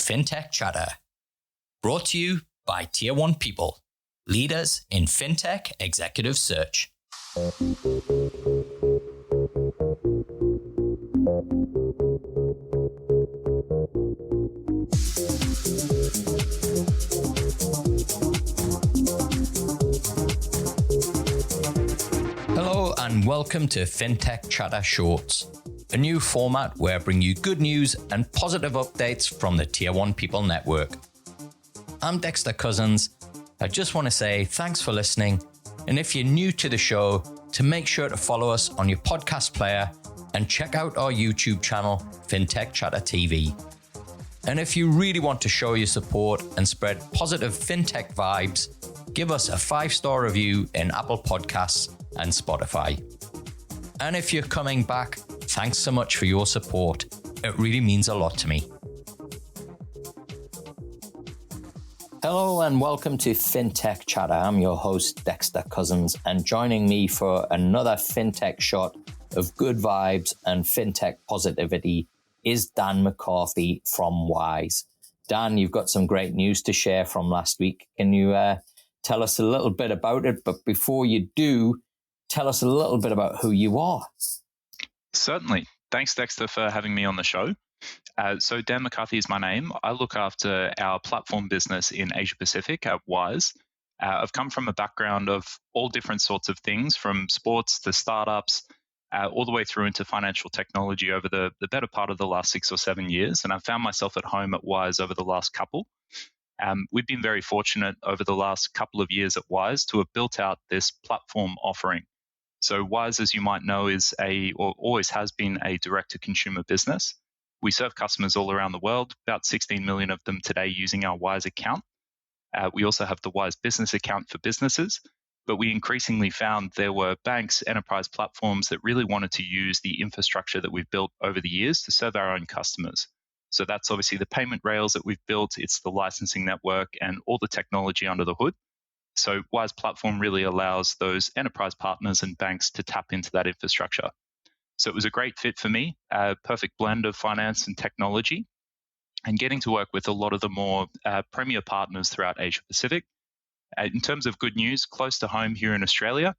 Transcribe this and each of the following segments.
Fintech Chatter, brought to you by Tier 1 People, leaders in Fintech executive search. Hello and welcome to Fintech Chatter Shorts, a new format where I bring you good news and positive updates from the Tier 1 People Network. I'm Dexter Cousins. I just want to say thanks for listening, and if you're new to the show, to make sure to follow us on your podcast player and check out our YouTube channel, Fintech Chatter TV. And if you really want to show your support and spread positive fintech vibes, give us a 5-star review in Apple Podcasts and Spotify. And if you're coming back, thanks so much for your support. It really means a lot to me. Hello and welcome to Fintech Chatter. I'm your host, Dexter Cousins, and joining me for another fintech shot of good vibes and fintech positivity is Dan McCarthy from Wise. Dan, you've got some great news to share from last week. Can you tell us a little bit about it? But before you do, tell us a little bit about who you are. Certainly. Thanks, Dexter, for having me on the show. So Dan McCarthy is my name. I look after our platform business in Asia Pacific at Wise. I've come from a background of all different sorts of things, from sports to startups, all the way through into financial technology over the better part of the last 6 or 7 years. And I've found myself at home at Wise over the last couple. We've been very fortunate over the last couple of years at Wise to have built out this platform offering. So Wise, as you might know, is or always has been a direct-to-consumer business. We serve customers all around the world, about 16 million of them today using our Wise account. We also have the Wise Business account for businesses, but we increasingly found there were banks, enterprise platforms that really wanted to use the infrastructure that we've built over the years to serve our own customers. So that's obviously the payment rails that we've built, it's the licensing network and all the technology under the hood. So Wise Platform really allows those enterprise partners and banks to tap into that infrastructure. So it was a great fit for me, a perfect blend of finance and technology, and getting to work with a lot of the more premier partners throughout Asia Pacific. In terms of good news, close to home here in Australia,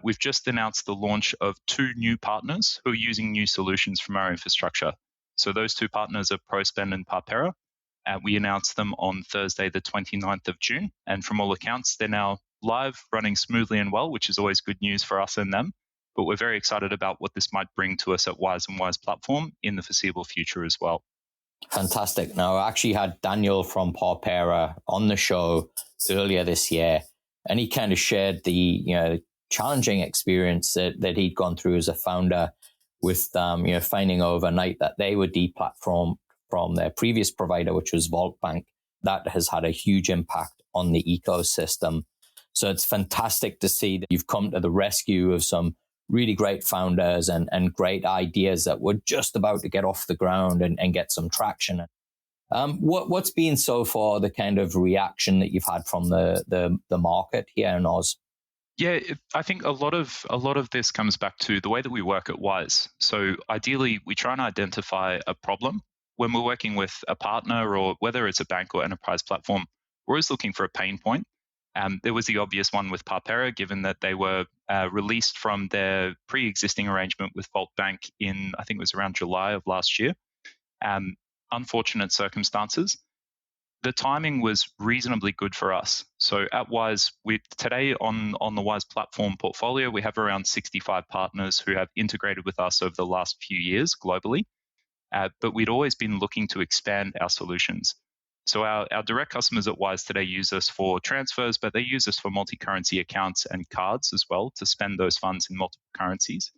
we've just announced the launch of 2 new partners who are using new solutions from our infrastructure. So those 2 partners are Prospend and Parpera. We announced them on Thursday, the 29th of June. And from all accounts, they're now live, running smoothly and well, which is always good news for us and them. But we're very excited about what this might bring to us at Wise and Wise Platform in the foreseeable future as well. Fantastic. Now, I actually had Daniel from Parpera on the show earlier this year, and he kind of shared the challenging experience that he'd gone through as a founder with finding overnight that they were deplatformed from their previous provider, which was Vault Bank. That has had a huge impact on the ecosystem. So it's fantastic to see that you've come to the rescue of some really great founders and great ideas that were just about to get off the ground and get some traction. What's been so far the kind of reaction that you've had from the market here in Oz? Yeah, I think a lot of this comes back to the way that we work at Wise. So ideally, we try and identify a problem. When we're working with a partner, or whether it's a bank or enterprise platform, we're always looking for a pain point. There was the obvious one with Parpera, given that they were released from their pre-existing arrangement with Vault Bank in, I think it was around July of last year. Unfortunate circumstances. The timing was reasonably good for us. So at Wise, today on the Wise Platform portfolio, we have around 65 partners who have integrated with us over the last few years globally. But we'd always been looking to expand our solutions. So our direct customers at Wise today use us for transfers, but they use us for multi-currency accounts and cards as well to spend those funds in multiple currencies,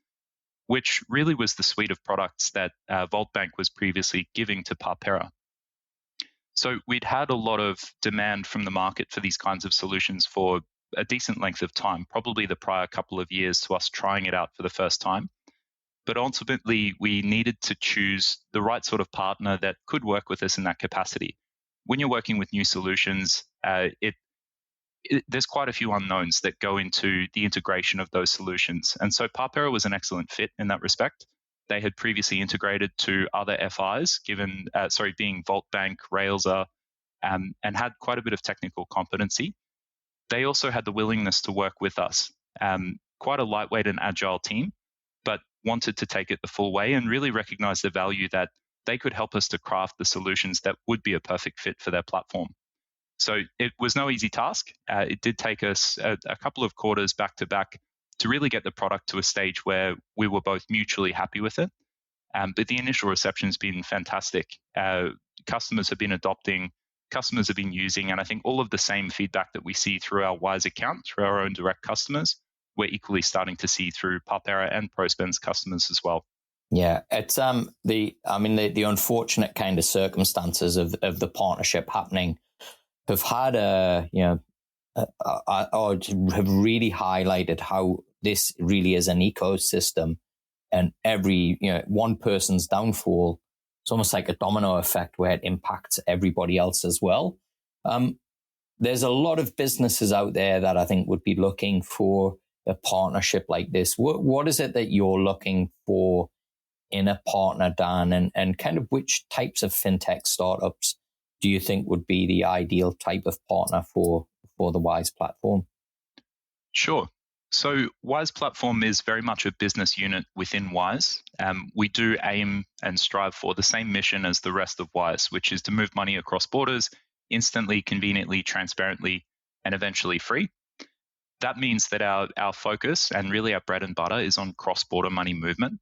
which really was the suite of products that Vault Bank was previously giving to Parpera. So we'd had a lot of demand from the market for these kinds of solutions for a decent length of time, probably the prior couple of years to us trying it out for the first time. But ultimately, we needed to choose the right sort of partner that could work with us in that capacity. When you're working with new solutions, there's quite a few unknowns that go into the integration of those solutions. And so Parpera was an excellent fit in that respect. They had previously integrated to other FIs, being Vault Bank, Railser, and had quite a bit of technical competency. They also had the willingness to work with us. Quite a lightweight and agile team, but wanted to take it the full way and really recognize the value that they could help us to craft the solutions that would be a perfect fit for their platform. So it was no easy task. It did take us a couple of quarters back to back to really get the product to a stage where we were both mutually happy with it. But the initial reception has been fantastic. Customers have been adopting, customers have been using, and I think all of the same feedback that we see through our Wise account, through our own direct customers, we're equally starting to see through Parpera and Prospend's customers as well. Yeah, it's the unfortunate kind of circumstances of the partnership happening have had have really highlighted how this really is an ecosystem, and every one person's downfall, it's almost like a domino effect where it impacts everybody else as well. There's a lot of businesses out there that I think would be looking for a partnership like this. What is it that you're looking for in a partner, Dan, and kind of which types of fintech startups do you think would be the ideal type of partner for the Wise platform? Sure. So Wise platform is very much a business unit within Wise. We do aim and strive for the same mission as the rest of Wise, which is to move money across borders instantly, conveniently, transparently, and eventually free. That means that our focus and really our bread and butter is on cross-border money movement.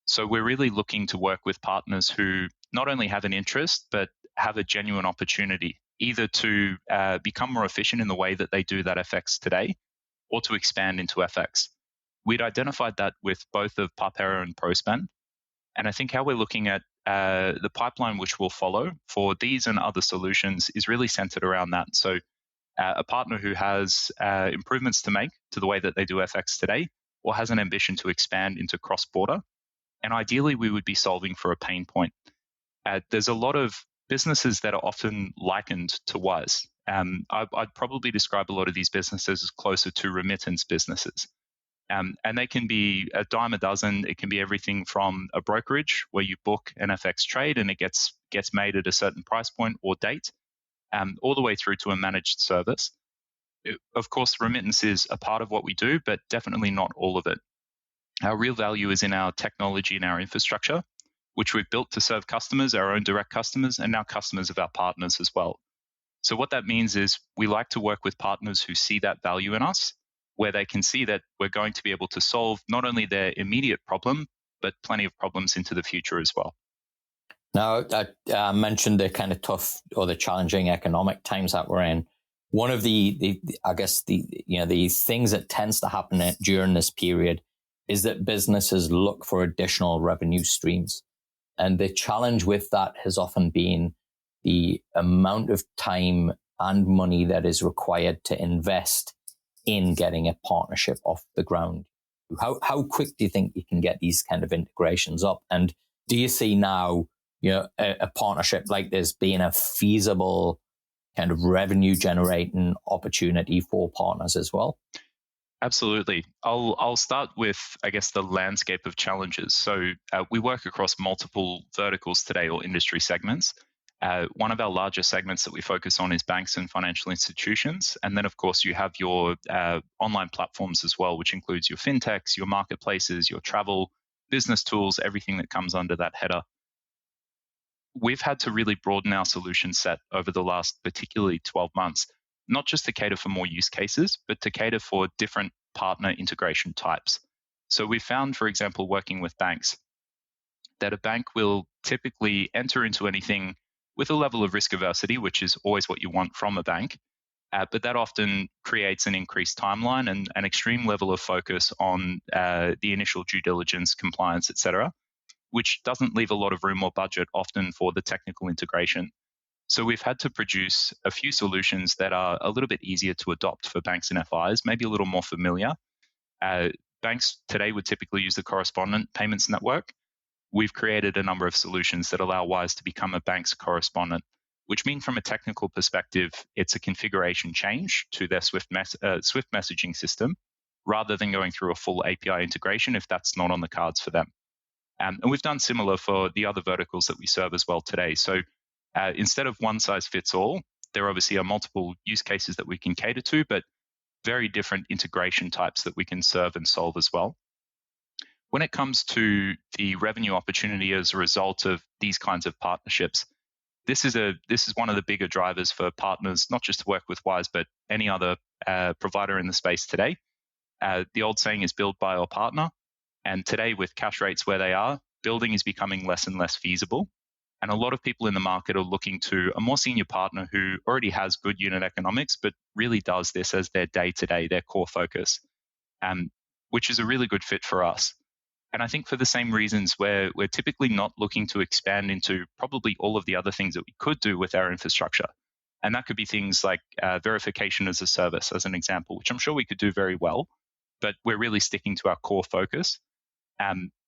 So we're really looking to work with partners who not only have an interest, but have a genuine opportunity either to become more efficient in the way that they do that FX today or to expand into FX. We'd identified that with both of Parpera and Prospend. And I think how we're looking at the pipeline which will follow for these and other solutions is really centered around that. So a partner who has improvements to make to the way that they do FX today or has an ambition to expand into cross-border. And ideally, we would be solving for a pain point. There's a lot of businesses that are often likened to Wise. I'd probably describe a lot of these businesses as closer to remittance businesses. And they can be a dime a dozen. It can be everything from a brokerage where you book an FX trade and it gets made at a certain price point or date, all the way through to a managed service. Of course, remittance is a part of what we do, but definitely not all of it. Our real value is in our technology and our infrastructure, which we've built to serve customers, our own direct customers, and now customers of our partners as well. So what that means is we like to work with partners who see that value in us, where they can see that we're going to be able to solve not only their immediate problem, but plenty of problems into the future as well. Now, I mentioned the kind of tough or the challenging economic times that we're in. One of the things that tends to happen during this period is that businesses look for additional revenue streams. And the challenge with that has often been the amount of time and money that is required to invest in getting a partnership off the ground. How quick do you think you can get these kind of integrations up? And do you see now, a partnership like this being a feasible kind of revenue generating opportunity for partners as well? Absolutely. I'll start with, I guess, the landscape of challenges. So we work across multiple verticals today or industry segments. One of our larger segments that we focus on is banks and financial institutions. And then, of course, you have your online platforms as well, which includes your fintechs, your marketplaces, your travel, business tools, everything that comes under that header. We've had to really broaden our solution set over the last particularly 12 months, not just to cater for more use cases, but to cater for different partner integration types. So we found, for example, working with banks, that a bank will typically enter into anything with a level of risk aversity, which is always what you want from a bank. But that often creates an increased timeline and an extreme level of focus on the initial due diligence, compliance, etc., which doesn't leave a lot of room or budget often for the technical integration. So we've had to produce a few solutions that are a little bit easier to adopt for banks and FIs, maybe a little more familiar. Banks today would typically use the correspondent payments network. We've created a number of solutions that allow Wise to become a bank's correspondent, which means from a technical perspective, it's a configuration change to their Swift messaging system rather than going through a full API integration if that's not on the cards for them. And we've done similar for the other verticals that we serve as well today. So instead of one size fits all, there obviously are multiple use cases that we can cater to, but very different integration types that we can serve and solve as well. When it comes to the revenue opportunity as a result of these kinds of partnerships, this is one of the bigger drivers for partners, not just to work with Wise, but any other provider in the space today. The old saying is build, buy, or partner. And today, with cash rates where they are, building is becoming less and less feasible. And a lot of people in the market are looking to a more senior partner who already has good unit economics, but really does this as their day-to-day, their core focus, which is a really good fit for us. And I think for the same reasons, we're typically not looking to expand into probably all of the other things that we could do with our infrastructure. And that could be things like verification as a service, as an example, which I'm sure we could do very well, but we're really sticking to our core focus.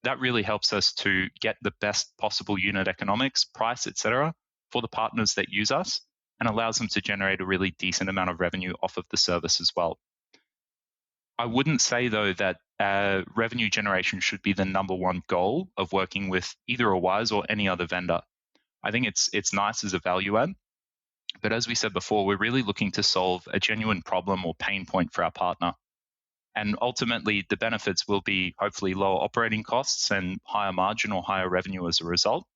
That really helps us to get the best possible unit economics, price, etc., for the partners that use us, and allows them to generate a really decent amount of revenue off of the service as well. I wouldn't say, though, that revenue generation should be the number one goal of working with either a Wise or any other vendor. I think it's nice as a value add, but as we said before, we're really looking to solve a genuine problem or pain point for our partner. And ultimately, the benefits will be hopefully lower operating costs and higher margin or higher revenue as a result.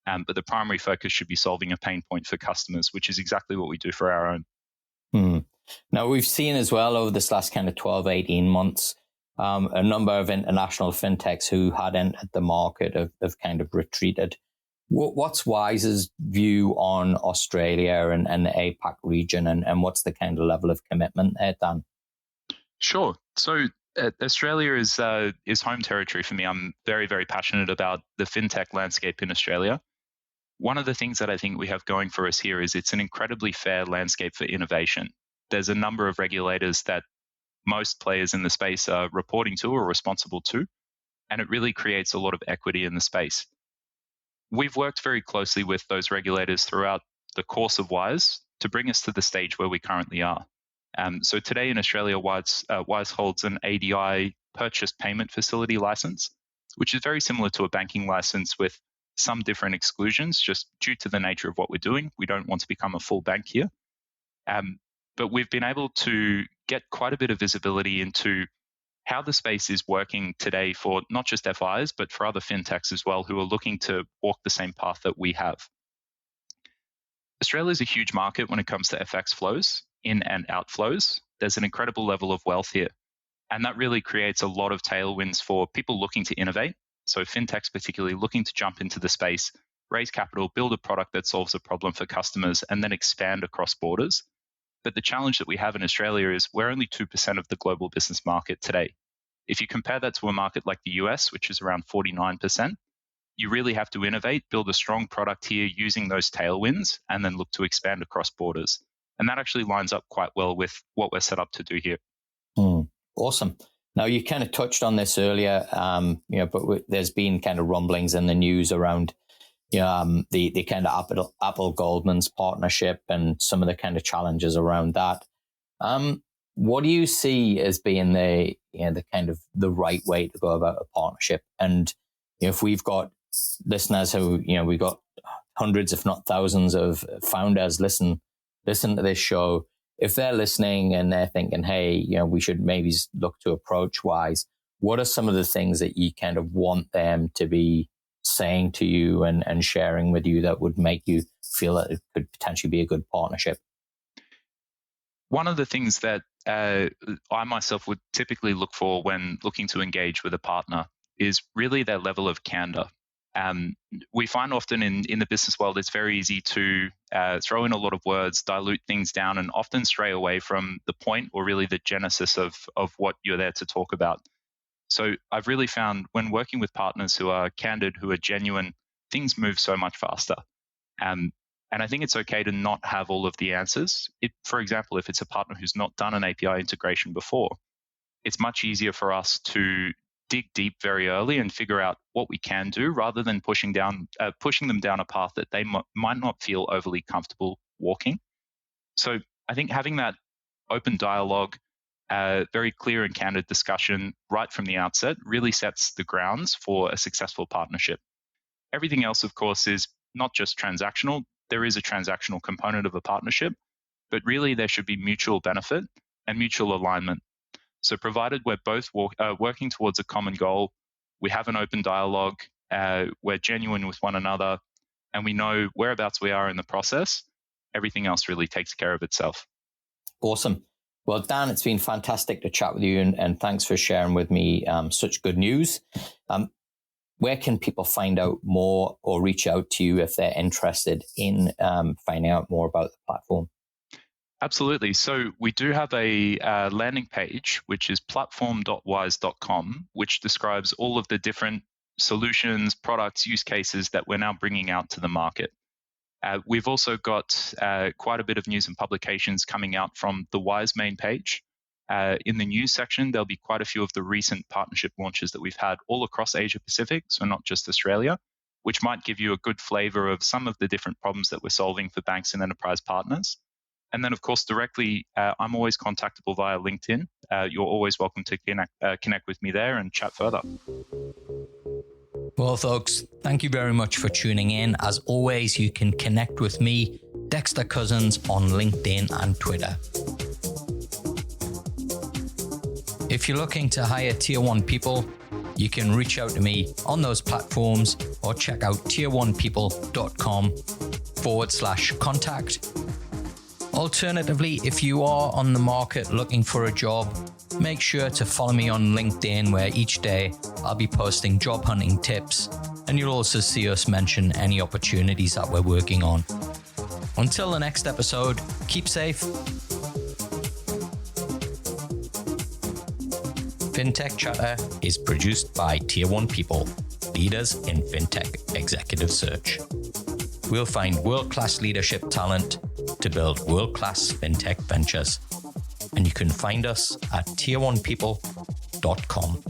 But the primary focus should be solving a pain point for customers, which is exactly what we do for our own. Now, we've seen as well over this last kind of 12, 18 months, a number of international fintechs who had entered the market have kind of retreated. What's Wise's view on Australia and the APAC region, and what's the kind of level of commitment there, Dan? Sure. So Australia is home territory for me. I'm very, very passionate about the fintech landscape in Australia. One of the things that I think we have going for us here is it's an incredibly fair landscape for innovation. There's a number of regulators that most players in the space are reporting to or responsible to, and it really creates a lot of equity in the space. We've worked very closely with those regulators throughout the course of Wise to bring us to the stage where we currently are. So today in Australia, Wise holds an ADI purchased payment facility license, which is very similar to a banking license with some different exclusions, just due to the nature of what we're doing. We don't want to become a full bank here. But we've been able to get quite a bit of visibility into how the space is working today for not just FIs, but for other fintechs as well, who are looking to walk the same path that we have. Australia is a huge market when it comes to FX flows, in and outflows. There's an incredible level of wealth here. And that really creates a lot of tailwinds for people looking to innovate. So fintechs particularly looking to jump into the space, raise capital, build a product that solves a problem for customers, and then expand across borders. But the challenge that we have in Australia is we're only 2% of the global business market today. If you compare that to a market like the US, which is around 49%, you really have to innovate, build a strong product here using those tailwinds, and then look to expand across borders. And that actually lines up quite well with what we're set up to do here. Awesome. Now, you kind of touched on this earlier, but there's been kind of rumblings in the news around the kind of Apple Goldman's partnership and some of the kind of challenges around that. What do you see as being the kind of the right way to go about a partnership? And if we've got listeners who, we've got hundreds, if not thousands of founders listen to this show, if they're listening and they're thinking, hey, we should maybe look to approach Wise, what are some of the things that you kind of want them to be saying to you and sharing with you that would make you feel that it could potentially be a good partnership? One of the things that I myself would typically look for when looking to engage with a partner is really their level of candor. We find often in the business world, it's very easy to throw in a lot of words, dilute things down, and often stray away from the point or really the genesis of what you're there to talk about. So I've really found when working with partners who are candid, who are genuine, things move so much faster. And I think it's okay to not have all of the answers. For example, if it's a partner who's not done an API integration before, it's much easier for us to dig deep very early and figure out what we can do rather than pushing them down a path that they might not feel overly comfortable walking. So I think having that open dialogue, very clear and candid discussion right from the outset really sets the grounds for a successful partnership. Everything else, of course, is not just transactional. There is a transactional component of a partnership, but really there should be mutual benefit and mutual alignment. So provided we're both working towards a common goal, we have an open dialogue, we're genuine with one another, and we know whereabouts we are in the process, everything else really takes care of itself. Awesome. Well, Dan, it's been fantastic to chat with you, and thanks for sharing with me such good news. Where can people find out more or reach out to you if they're interested in finding out more about the platform? Absolutely. So we do have a landing page, which is platform.wise.com, which describes all of the different solutions, products, use cases that we're now bringing out to the market. We've also got quite a bit of news and publications coming out from the Wise main page. In the news section, there'll be quite a few of the recent partnership launches that we've had all across Asia Pacific, so not just Australia, which might give you a good flavor of some of the different problems that we're solving for banks and enterprise partners. And then, of course, directly, I'm always contactable via LinkedIn. You're always welcome to connect with me there and chat further. Well, folks, thank you very much for tuning in. As always, you can connect with me, Dexter Cousins, on LinkedIn and Twitter. If you're looking to hire Tier 1 people, you can reach out to me on those platforms or check out tier1people.com/contact. Alternatively, if you are on the market looking for a job, make sure to follow me on LinkedIn, where each day I'll be posting job hunting tips, and you'll also see us mention any opportunities that we're working on. Until the next episode, keep safe. Fintech Chatter is produced by Tier 1 People, leaders in fintech executive search. We'll find world-class leadership talent to build world-class fintech ventures. And you can find us at tier1people.com.